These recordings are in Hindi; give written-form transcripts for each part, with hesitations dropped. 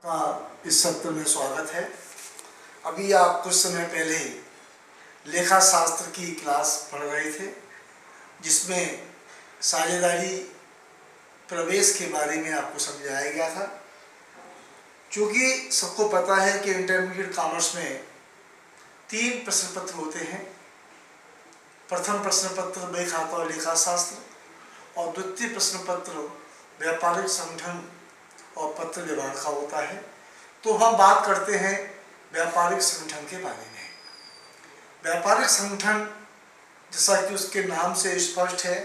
का इस सत्र में स्वागत है। अभी आप कुछ समय पहले लेखा शास्त्र की क्लास पढ़ रहे थे, जिसमें साझेदारी प्रवेश के बारे में आपको समझाया गया था। क्योंकि सबको पता है कि इंटरमीडिएट कॉमर्स में 3 प्रश्न पत्र होते हैं। प्रथम प्रश्न पत्र बही खाता और लेखा शास्त्र और द्वितीय प्रश्न पत्र व्यापारिक संगठन और पत्र व्यवहार का होता है। तो हम बात करते हैं व्यापारिक संगठन के बारे में। व्यापारिक संगठन, जैसा कि उसके नाम से स्पष्ट है,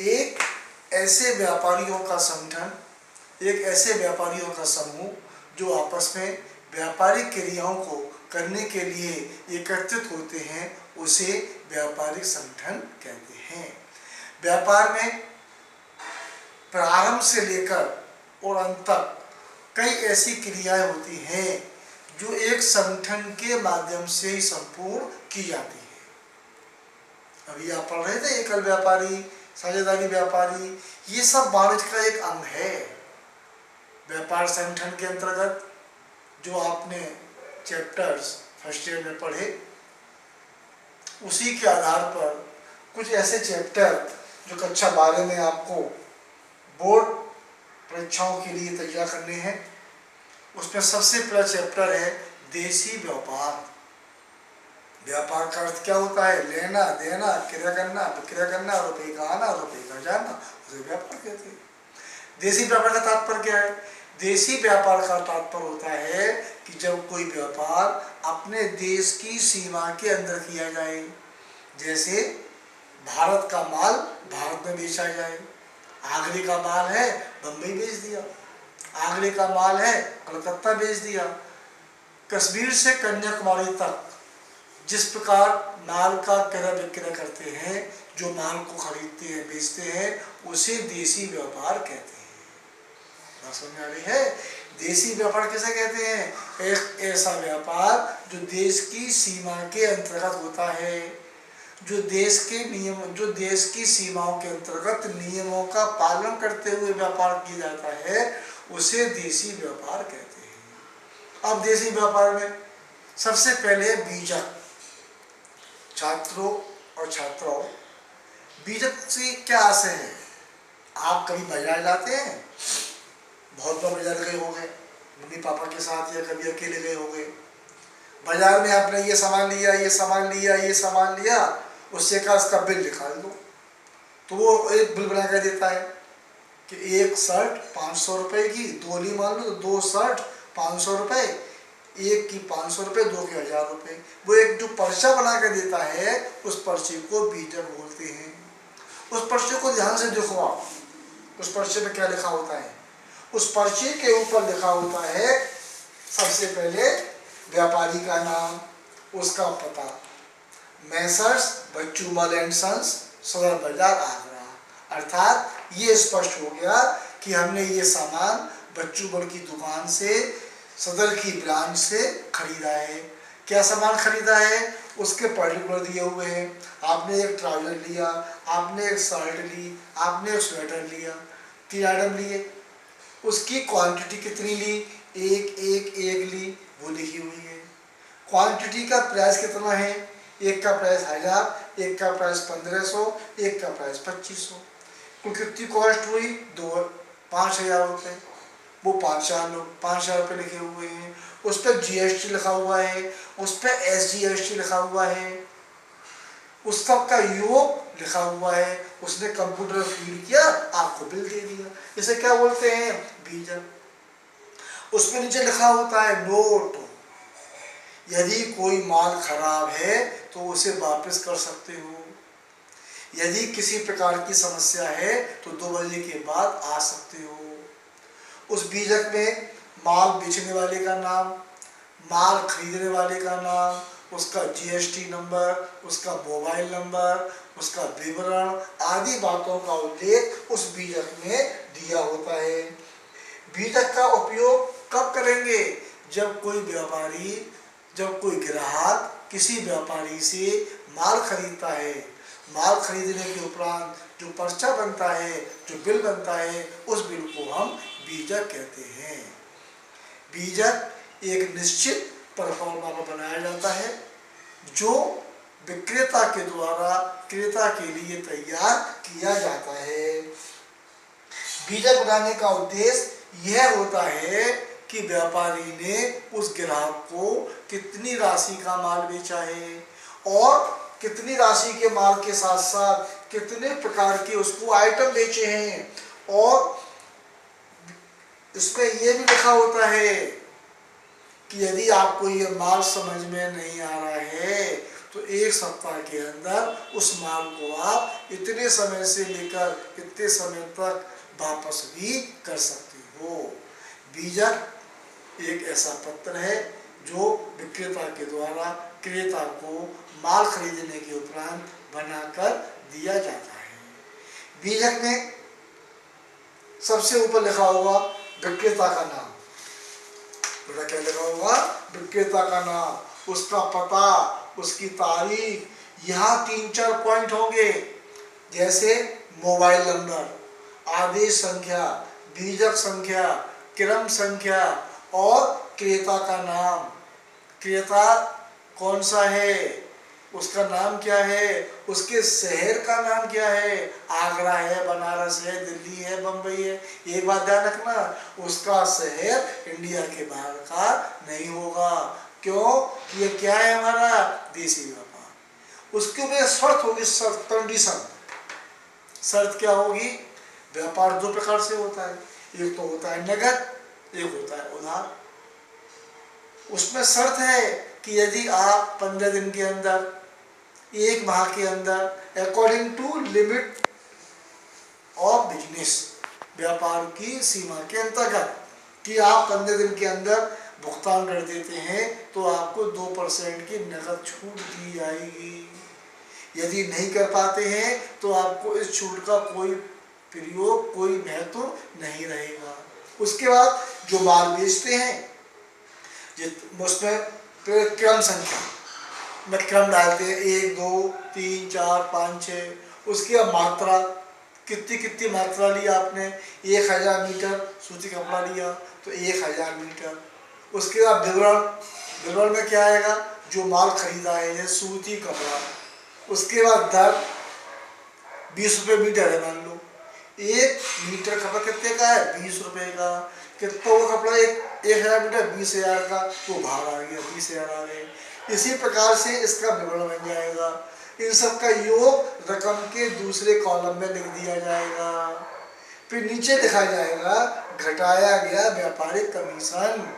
एक ऐसे व्यापारियों का संगठन, एक ऐसे व्यापारियों का समूह जो आपस में व्यापारिक क्रियाओं को करने के लिए एकत्रित होते हैं, उसे व्यापारिक संगठन कहते हैं। व्यापार में प्रारंभ से लेकर और अंत तक कई ऐसी क्रियाएं होती हैं जो एक संगठन के माध्यम से ही संपूर्ण की जाती है। अभी आप पढ़ रहे थे एकल व्यापारी, साझेदारी व्यापारी, ये सब वाणिज्य का एक अंग है। व्यापार संगठन के अंतर्गत जो आपने चैप्टर्स फर्स्ट ईयर में पढ़े, उसी के आधार पर कुछ ऐसे चैप्टर जो कक्षा 12 में आपको बोर्ड परीक्षाओं के लिए तैयार करने हैं, उसमें सबसे पहला चैप्टर है देशी व्यापार। व्यापार का अर्थ क्या होता है? लेना देना, क्रिया करना, विक्रय करना, रुपये का आना, रुपये का जाना, उसे व्यापार कहते हैं। देशी व्यापार का तात्पर्य क्या है? देशी व्यापार का तात्पर्य होता है कि जब कोई व्यापार अपने देश की सीमा के अंदर किया जाए। जैसे भारत का माल भारत में बेचा जाए। आगरे का माल है, बम्बई बेच दिया। आगरे का माल है, कलकत्ता बेच दिया। कश्मीर से कन्याकुमारी तक जिस प्रकार माल का क्रय विक्रय करते हैं, जो माल को खरीदते हैं, बेचते हैं, उसे देशी व्यापार कहते हैं। बात समझ में आ रही है? देशी व्यापार किसे कहते हैं? एक ऐसा व्यापार जो देश की सीमा के अंतर्गत होता है, जो देश के नियम, जो देश की सीमाओं के अंतर्गत नियमों का पालन करते हुए व्यापार किया जाता है, उसे देशी व्यापार कहते हैं। अब देशी व्यापार में सबसे पहले बीजक। छात्रों और छात्राओं, बीजक से क्या आशय है? आप कभी बाजार जाते हैं? बहुत बार बाजार गए होंगे, मम्मी पापा के साथ, या कभी अकेले गए होंगे। बाजार में आपने ये सामान लिया, ये सामान लिया, ये सामान लिया, उससे का उसका बिल निकाल दो, तो वो एक बिल बना कर देता है कि एक शर्ट 500 रुपये की, दो ली मान लो तो 2 शर्ट 500 रुपये, एक की 500 रुपये, 2 के 1000 रुपये। वो एक जो पर्चा बना कर देता है, उस पर्चे को बीजक बोलते हैं। उस पर्चे को ध्यान से देखो आप, उस पर्चे में क्या लिखा होता है? उस पर्चे के ऊपर लिखा होता है सबसे पहले व्यापारी का नाम, उसका पता, मैसर्स बच्चूमल एंड सन्स, सदर बाजार आगरा। अर्थात ये स्पष्ट हो गया कि हमने ये सामान बच्चूमल की दुकान से, सदर की ब्रांच से खरीदा है। क्या सामान खरीदा है? उसके पर्टिकुलर दिए हुए हैं। आपने एक ट्राउजर लिया, आपने एक शर्ट ली, आपने एक स्वेटर लिया, 3 आइटम लिए। उसकी क्वांटिटी कितनी ली? एक ली, वो लिखी हुई है। क्वांटिटी का प्राइस कितना है? एक का प्राइस 1000, एक का प्राइस 1500, एक का प्राइस 2500। कुल कितनी कॉस्ट हुई? 5000 रुपये। वो 5000 रुपये लिखे हुए हैं। उस पर GST लिखा हुआ है, उस पर SGST लिखा हुआ है, उस सब का योग लिखा हुआ है। उसने कंप्यूटर फीड किया, आपको बिल दे दिया। इसे क्या बोलते हैं? बीजक। उसमें नीचे लिखा होता है नोट। यदि कोई माल खराब है तो उसे वापस कर सकते हो। यदि किसी प्रकार की समस्या है तो 2 बजे के बाद आ सकते हो। उस बीजक में माल बेचने वाले का नाम, माल खरीदने वाले का नाम, उसका GST नंबर, उसका मोबाइल नंबर, उसका विवरण आदि बातों का उल्लेख उस बीजक में दिया होता है। बीजक का उपयोग कब करेंगे? जब कोई व्यापारी, जब कोई ग्राहक किसी व्यापारी से माल खरीदता है, माल खरीदने के उपरांत जो पर्चा बनता है, जो बिल बनता है, उस बिल को हम बीजक कहते हैं। बीजक एक निश्चित परफॉर्मा पर बनाया जाता है जो विक्रेता के द्वारा क्रेता के लिए तैयार किया जाता है। बीजक बनाने का उद्देश्य यह होता है कि व्यापारी ने उस ग्राहक को कितनी राशि का माल बेचा है और कितनी राशि के माल के साथ साथ कितने प्रकार के उसको आइटम बेचे हैं। और इसमें यह भी लिखा होता है कि यदि आपको ये माल समझ में नहीं आ रहा है तो एक सप्ताह के अंदर उस माल को आप इतने समय से लेकर इतने समय तक वापस भी कर सकते हो। बीजक एक ऐसा पत्र है जो विक्रेता के द्वारा क्रेता को माल खरीदने के उपरांत बनाकर दिया जाता है। बीजक में सबसे ऊपर लिखा होगा विक्रेता का नाम। बेटा क्या लिखा होगा? विक्रेता का नाम, उसका पता, उसकी तारीख। यहाँ 3-4 पॉइंट होंगे जैसे मोबाइल नंबर, आदेश संख्या, बीजक संख्या, क्रम संख्या और क्रेता का नाम। क्रेता कौन सा है, उसका नाम क्या है, उसके शहर का नाम क्या है, आगरा है, बनारस है, दिल्ली है, बम्बई है। एक बात ध्यान रखना, उसका शहर इंडिया के बाहर का नहीं होगा। क्यों? ये क्या है हमारा देसी व्यापार। उसके ऊपर शर्त होगी, शर्त, कंडीशन। शर्त क्या होगी? व्यापार दो प्रकार से होता है, एक तो होता है नगद, एक होता है उधार। उसमें शर्त है कि यदि आप 15 दिन के अंदर, एक माह के अंदर, according to limit of business, व्यापार की सीमा के अंतर्गत, कि आप 15 दिन के अंदर भुगतान कर देते हैं तो आपको 2% की नकद छूट दी जाएगी। यदि नहीं कर पाते हैं तो आपको इस छूट का कोई प्रयोग, कोई महत्व नहीं रहेगा। उसके बाद जो माल बेचते हैं उसमें क्रम संख्या में क्रम डालते हैं, 1 2 3 4 5 6। उसके बाद मात्रा, कितनी मात्रा ली आपने, 1000 मीटर सूती कपड़ा लिया तो 1000 मीटर। उसके बाद विवरण, विवरण में क्या आएगा, जो माल खरीदा है ये सूती कपड़ा। उसके बाद दर 20 रुपये मीटर है, मान लो 1 मीटर कपड़ा कितने का है, 20 रुपये का। कितना वो कपड़ा 1000 मीटर, 20,000 का, तो बाहर आ गया, 20,000 आ गए। इसी प्रकार से इसका विवरण बन जाएगा। इन सब का योग रकम के दूसरे कॉलम में लिख दिया जाएगा। फिर नीचे लिखा जाएगा घटाया गया व्यापारिक कमीशन।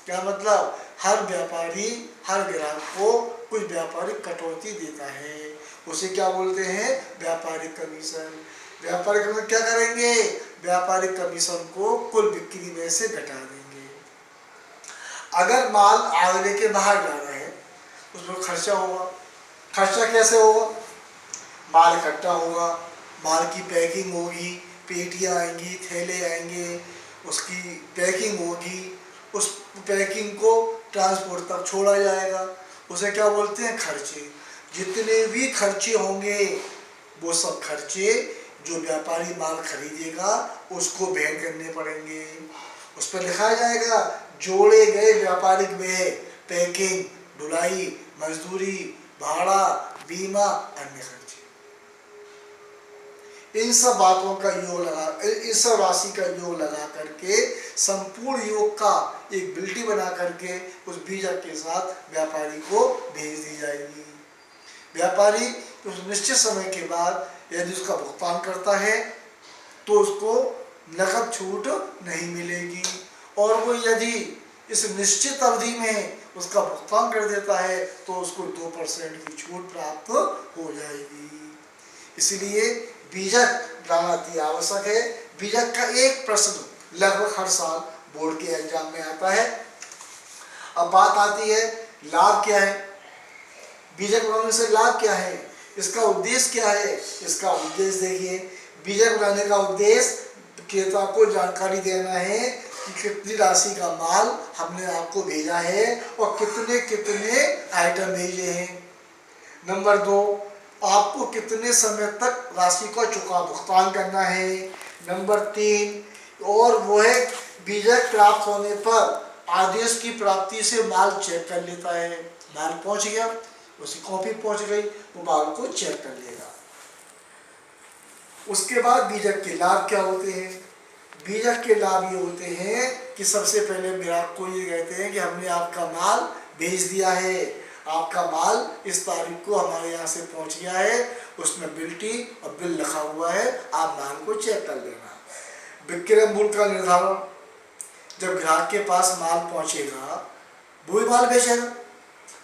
क्या मतलब? हर व्यापारी हर ग्राहक को कुछ व्यापारिक कटौती देता है, उसे क्या बोलते हैं? व्यापारिक कमीशन। व्यापारिक कमीशन क्या करेंगे? व्यापारिक कमीशन को कुल बिक्री में से घटा देंगे। अगर माल आगरे के बाहर जा रहा है उसमें खर्चा होगा। खर्चा कैसे होगा? माल इकट्ठा होगा, माल की पैकिंग होगी, पेटियाँ आएंगी, थैले आएंगे, उसकी पैकिंग होगी, उस पैकिंग को ट्रांसपोर्ट तक छोड़ा जाएगा, उसे क्या बोलते हैं? खर्चे। जितने भी खर्चे होंगे वो सब खर्चे जो व्यापारी माल खरीदेगा उसको वहन करने पड़ेंगे। उस पर लिखा जाएगा जोड़े गए व्यापारिक व्यय, पैकिंग, ढुलाई, मजदूरी, भाड़ा, बीमा, अन्य खर्चे। इन सब बातों का योग लगा, इस सब राशि का योग लगा करके संपूर्ण योग का एक बिल्टी बना करके उस बीजक के साथ व्यापारी को भेज दी जाएगी। व्यापारी उस निश्चित समय के बाद यदि उसका भुगतान करता है तो उसको नकद छूट नहीं मिलेगी, और वो यदि इस निश्चित अवधि में उसका भुगतान कर देता है तो उसको 2% की छूट प्राप्त हो जाएगी। इसलिए बीजक बनाना अति आवश्यक है। बीजक का एक प्रश्न लगभग हर साल बोर्ड के एग्जाम में आता है। अब बात आती है लाभ क्या है? बीजक बनाने से लाभ क्या है, इसका उद्देश्य क्या है? इसका उद्देश्य देखिए, बीजक बनाने का उद्देश्य क्रेता को जानकारी देना है कि कितनी राशि का माल हमने आपको भेजा है और कितने कितने आइटम भेजे हैं। नंबर 2, आपको कितने समय तक राशि का भुगतान करना है। नंबर 3, और वो है बीजक प्राप्त होने पर आदेश की प्राप्ति से माल चेक कर लेता है, माल पहुंच गया, उसकी कॉपी पहुंच गई, वो माल को चेक कर लेगा। उसके बाद बीजक के लाभ क्या होते हैं? बीजक के लाभ ये होते हैं कि सबसे पहले ग्राहक को ये कहते हैं कि हमने आपका माल भेज दिया है, आपका माल इस तारीख को हमारे यहाँ से पहुँच गया है, उसमें बिल्टी और बिल लिखा हुआ है, आप माल को चेक कर लेना। विक्रय मूल्य का निर्धारण, जब ग्राहक के पास माल पहुँचेगा वही माल बेचेगा।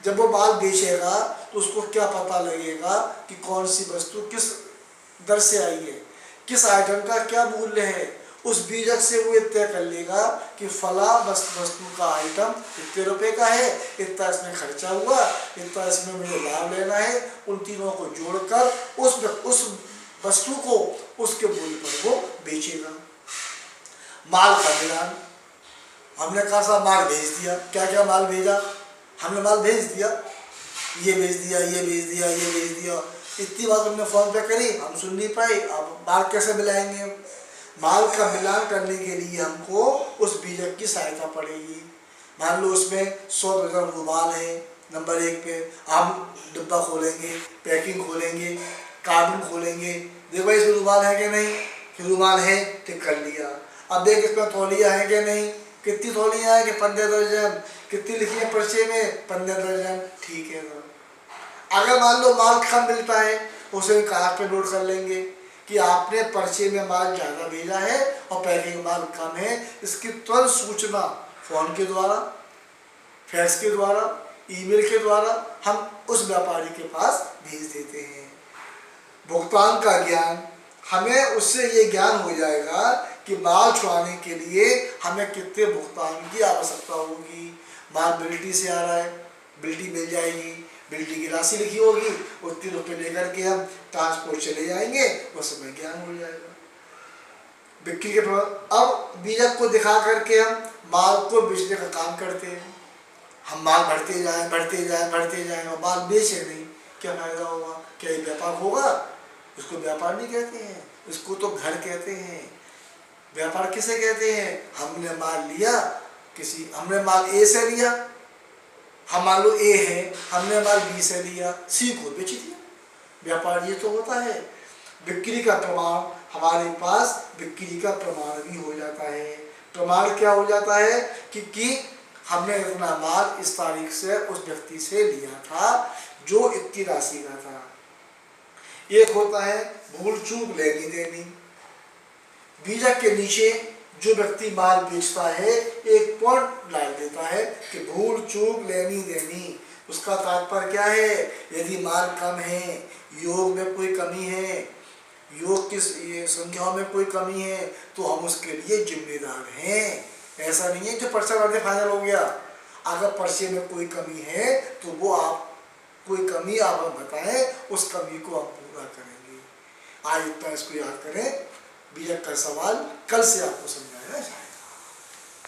जब वो माल बेचेगा तो उसको क्या पता लगेगा कि कौन सी वस्तु किस दर से आई है, किस आइटम का क्या मूल्य है। उस बीजक से वो तय कर लेगा कि फला वस्तु का आइटम इतने रुपए का है, इतना इसमें खर्चा हुआ, इतना इसमें मुझे लाभ लेना है। उन तीनों को जोड़कर उस वस्तु को उसके मूल्य पर वो बेचेगा। माल का मिलान, हमने कहा साहब माल भेज दिया, क्या क्या माल भेजा, हमने माल भेज दिया, ये भेज दिया, ये भेज दिया, ये भेज दिया, इतनी बात हमने फोन पे करी, हम सुन नहीं पाए। अब माल कैसे मिलाएंगे? माल का मिलान करने के लिए हमको उस बीजक की सहायता पड़ेगी। मान लो उसमें 100 दर्जन रुमाल है, नंबर 1 पे हम डिब्बा खोलेंगे, पैकिंग खोलेंगे, कार्टून खोलेंगे, देखो इसमें रुमाल है कि नहीं, कि रुमाल है, टिक कर लिया। अब देख इसमें तौलिया है कि नहीं, कितनी तौलियाँ हैं कि 15 दर्जन, कितनी लिखी है पर्चे में 15 दर्जन, ठीक है। अगर मान लो माल कम मिलता है, उसे कागज पे नोट कर लेंगे कि आपने पर्चे में माल ज़्यादा भेजा है और पैकिंग माल कम है। इसकी तुरंत सूचना फ़ोन के द्वारा, फैक्स के द्वारा, ईमेल के द्वारा हम उस व्यापारी के पास भेज देते हैं। भुगतान का ज्ञान, हमें उससे ये ज्ञान हो जाएगा कि माल छुड़ाने के लिए हमें कितने भुगतान की आवश्यकता होगी। माल बिल्टी से आ रहा है, बिल्टी मिल जाएगी, बिल्टी की राशि लिखी होगी, उतने रुपये लेकर के हम ट्रांसपोर्ट चले जाएंगे, उस समय ज्ञान हो जाएगा। बिक्री के अब बीजक को दिखा करके हम माल को बेचने का काम करते हैं। हम माल भरते जाएं भरते जाएं भरते जाएं और माल बेचे नहीं, क्या फायदा होगा? क्या ये व्यापार होगा? उसको व्यापार नहीं कहते हैं, इसको तो घर कहते हैं। व्यापार किसे कहते हैं? हमने माल लिया, हमने माल ए से लिया, हम मान लो ए है, हमने माल बी से लिया, सी को बेच दिया। व्यापार ये तो होता है। बिक्री का प्रमाण, हमारे पास बिक्री का प्रमाण भी हो जाता है। प्रमाण क्या हो जाता है कि हमने इतना माल इस तारीख से उस व्यक्ति से लिया था जो इतनी राशि का था। एक होता है भूल चूक लेनी देनी। बीजक के नीचे जो व्यक्ति माल बेचता है एक पॉइंट डाल देता है कि भूल चूक लेनी देनी। उसका तात्पर्य क्या है? यदि माल कम है, योग में कोई कमी है, योग की संख्याओं में कोई कमी है, तो हम उसके लिए जिम्मेदार हैं। ऐसा नहीं है कि पर्चा करके फाइनल हो गया। अगर पर्चे में कोई कमी है तो वो आप कोई कमी आप बताएं, उस कमी को आप पूरा करेंगे। आज इतना इसको याद करें। बीजक का सवाल कल से आपको समझाया जाए।